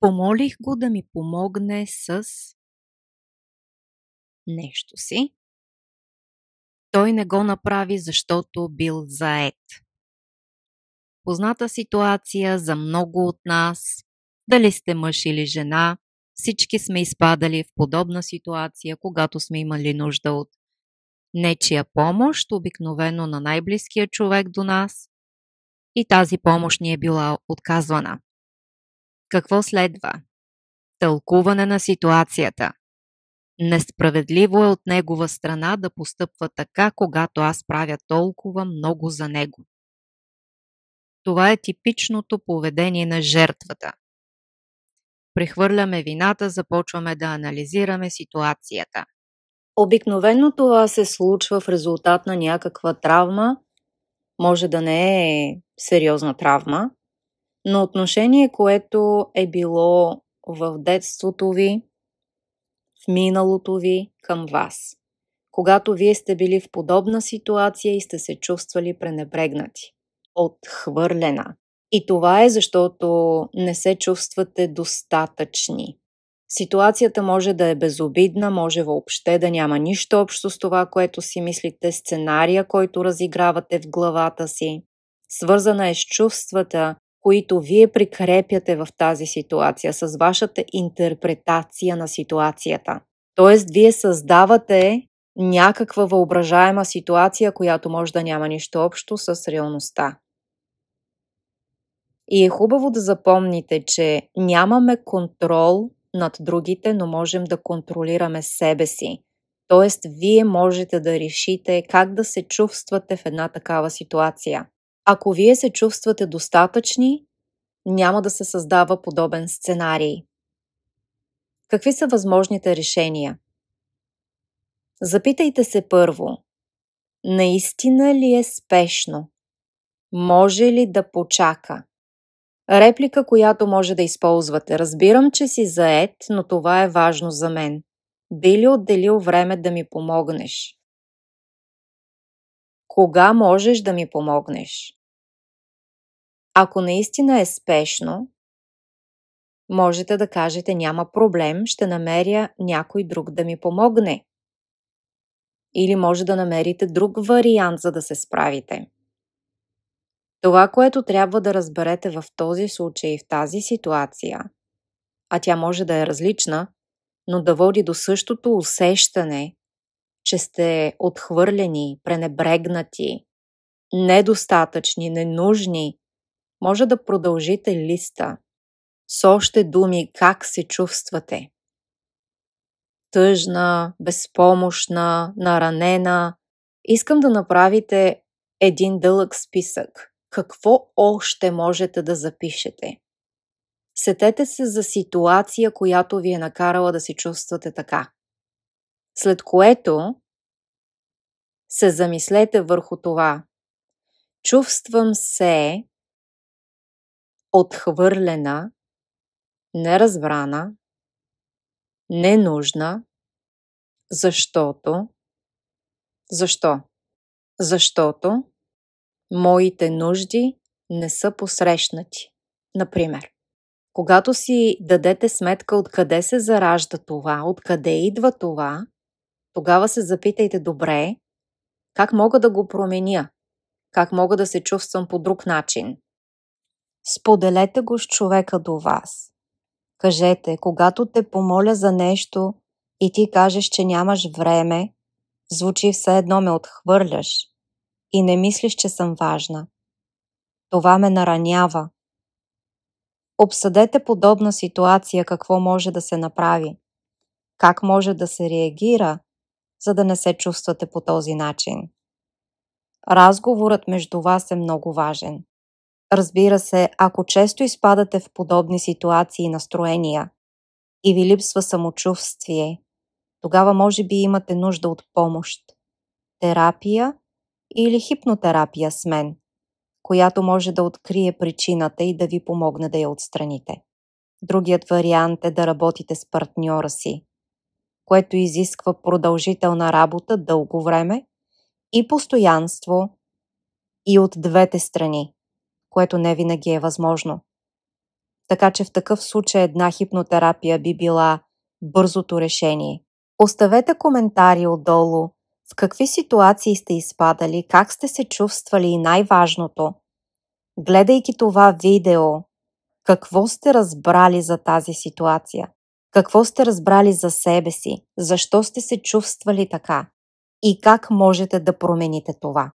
Помолих го да ми помогне с нещо си. Той не го направи, защото бил зает. Позната ситуация за много от нас, дали сте мъж или жена, всички сме изпадали в подобна ситуация, когато сме имали нужда от нечия помощ, обикновено на най-близкия човек до нас, и тази помощ ни е била отказвана. Какво следва? Тълкуване на ситуацията. Несправедливо е от негова страна да постъпва така, когато аз правя толкова много за него. Това е типичното поведение на жертвата. Прехвърляме вината, започваме да анализираме ситуацията. Обикновено това се случва в резултат на някаква травма, може да не е сериозна травма, но отношение, което е било в детството ви, в миналото ви към вас. Когато вие сте били в подобна ситуация и сте се чувствали пренебрегнати, отхвърлена. И това е защото не се чувствате достатъчни. Ситуацията може да е безобидна, може въобще да няма нищо общо с това, което си мислите, сценария, който разигравате в главата си. Свързана е с чувствата, които вие прикрепяте в тази ситуация, с вашата интерпретация на ситуацията. Тоест, вие създавате някаква въображаема ситуация, която може да няма нищо общо с реалността. И е хубаво да запомните, че нямаме контрол над другите, но можем да контролираме себе си. Тоест, вие можете да решите как да се чувствате в една такава ситуация. Ако вие се чувствате достатъчни, няма да се създава подобен сценарий. Какви са възможните решения? Запитайте се първо. Наистина ли е спешно? Може ли да почака? Реплика, която може да използвате. Разбирам, че си зает, но това е важно за мен. Би ли отделил време да ми помогнеш? Кога можеш да ми помогнеш? Ако наистина е спешно, можете да кажете няма проблем, ще намеря някой друг да ми помогне. Или може да намерите друг вариант, за да се справите. Това, което трябва да разберете в този случай, в тази ситуация, а тя може да е различна, но да води до същото усещане, че сте отхвърлени, пренебрегнати, недостатъчни, ненужни, може да продължите листа с още думи как се чувствате. Тъжна, безпомощна, наранена. Искам да направите един дълъг списък. Какво още можете да запишете? Сетете се за ситуация, която ви е накарала да се чувствате така. След което се замислете върху това. Чувствам се отхвърлена, неразбрана, ненужна, защото моите нужди не са посрещнати. Например, когато си дадете сметка откъде се заражда това, откъде идва това, тогава се запитайте добре, как мога да го променя, как мога да се чувствам по друг начин. Споделете го с човека до вас. Кажете, когато те помоля за нещо и ти кажеш, че нямаш време, звучи все едно ме отхвърляш и не мислиш, че съм важна. Това ме наранява. Обсъдете подобна ситуация, какво може да се направи, как може да се реагира, за да не се чувствате по този начин. Разговорът между вас е много важен. Разбира се, ако често изпадате в подобни ситуации и настроения и ви липсва самочувствие, тогава може би имате нужда от помощ. Терапия или хипнотерапия с мен, която може да открие причината и да ви помогне да я отстраните. Другият вариант е да работите с партньора си, което изисква продължителна работа дълго време и постоянство и от двете страни, което не винаги е възможно. Така че в такъв случай една хипнотерапия би била бързото решение. Оставете коментари отдолу в какви ситуации сте изпадали, как сте се чувствали и най-важното, гледайки това видео, какво сте разбрали за тази ситуация, какво сте разбрали за себе си, защо сте се чувствали така и как можете да промените това.